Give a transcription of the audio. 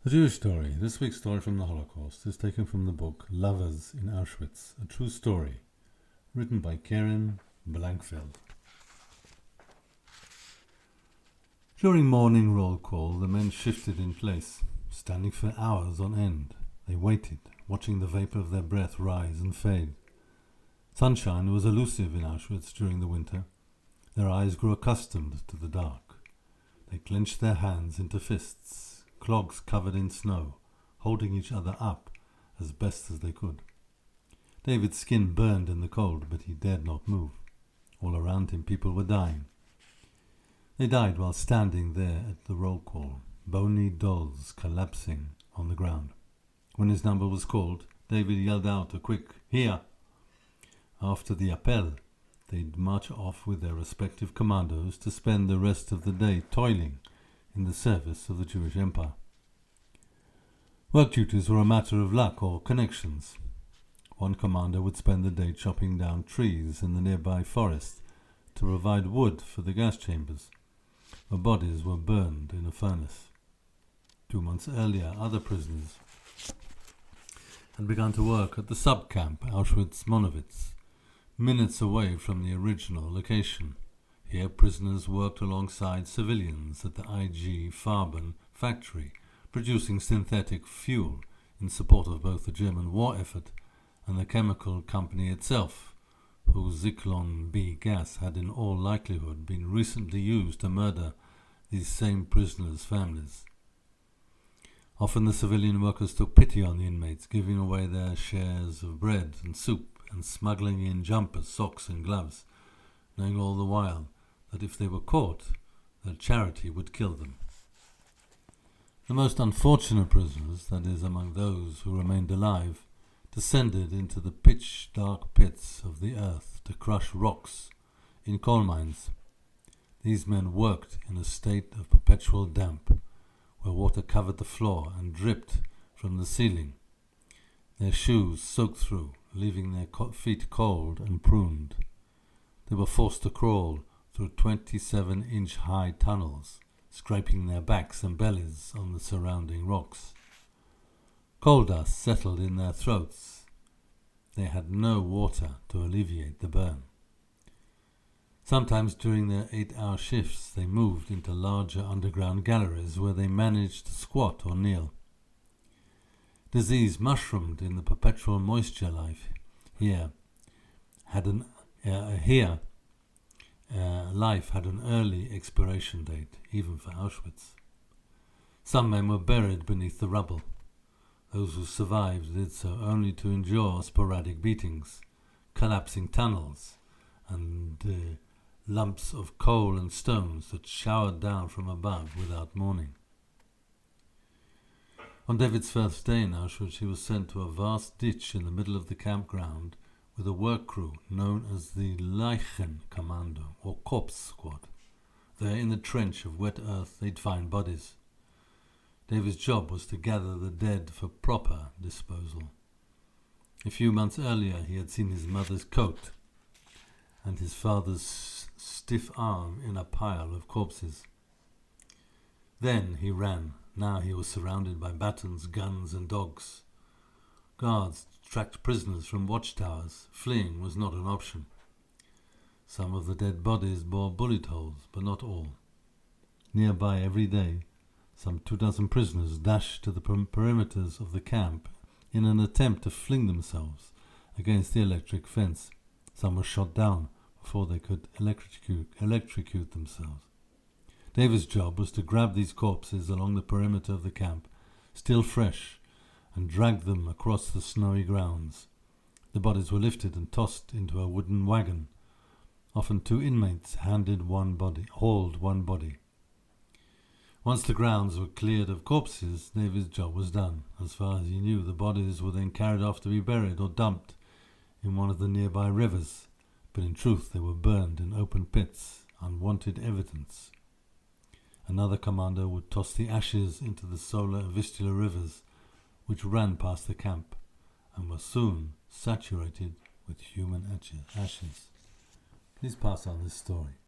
The Jewish story. This week's story from the Holocaust is taken from the book Lovers in Auschwitz, a true story, written by Karen Blankfeld. During morning roll call, the men shifted in place, standing for hours on end. They waited, watching the vapor of their breath rise and fade. Sunshine was elusive in Auschwitz during the winter. Their eyes grew accustomed to the dark. They clenched their hands into fists, clogs covered in snow, holding each other up as best as they could. David's skin burned in the cold, but he dared not move. All around him people were dying. They died while standing there at the roll call, bony dolls collapsing on the ground. When his number was called, David yelled out a quick, "Here!" After the appel, they'd march off with their respective commandos to spend the rest of the day toiling in the service of the Jewish Empire. Work duties were a matter of luck or connections. One commander would spend the day chopping down trees in the nearby forest to provide wood for the gas chambers. The bodies were burned in a furnace. 2 months earlier, other prisoners had begun to work at the sub-camp Auschwitz-Monowitz, minutes away from the original location. Here, prisoners worked alongside civilians at the IG Farben factory, producing synthetic fuel in support of both the German war effort and the chemical company itself, whose Zyklon B gas had in all likelihood been recently used to murder these same prisoners' families. Often the civilian workers took pity on the inmates, giving away their shares of bread and soup and smuggling in jumpers, socks and gloves, knowing all the while that if they were caught, their charity would kill them. The most unfortunate prisoners, that is, among those who remained alive, descended into the pitch-dark pits of the earth to crush rocks in coal mines. These men worked in a state of perpetual damp, where water covered the floor and dripped from the ceiling. Their shoes soaked through, leaving their feet cold and pruned. They were forced to crawl through 27-inch high tunnels, scraping their backs and bellies on the surrounding rocks. Coal dust settled in their throats. They had no water to alleviate the burn. Sometimes during their 8-hour shifts they moved into larger underground galleries where they managed to squat or kneel. Disease mushroomed in the perpetual moisture life. Life had an early expiration date, even for Auschwitz. Some men were buried beneath the rubble. Those who survived did so only to endure sporadic beatings, collapsing tunnels, and lumps of coal and stones that showered down from above without warning. On David's first day in Auschwitz, he was sent to a vast ditch in the middle of the campground with a work crew known as the Leichen Commando, or Corpse Squad. There, in the trench of wet earth, they'd find bodies. David's job was to gather the dead for proper disposal. A few months earlier, he had seen his mother's coat and his father's stiff arm in a pile of corpses. Then he ran. Now he was surrounded by batons, guns and dogs. Guards tracked prisoners from watchtowers. Fleeing was not an option. Some of the dead bodies bore bullet holes, but not all. Nearby every day, some 24 prisoners dashed to the perimeters of the camp in an attempt to fling themselves against the electric fence. Some were shot down before they could electrocute themselves. David's job was to grab these corpses along the perimeter of the camp, still fresh, and drag them across the snowy grounds. The bodies were lifted and tossed into a wooden wagon. Often 2 inmates hauled one body. Once the grounds were cleared of corpses, David's job was done. As far as he knew, the bodies were then carried off to be buried or dumped in one of the nearby rivers, but in truth they were burned in open pits, unwanted evidence. Another commander would toss the ashes into the Sola and Vistula rivers, which ran past the camp, and were soon saturated with human ashes. Please pass on this story.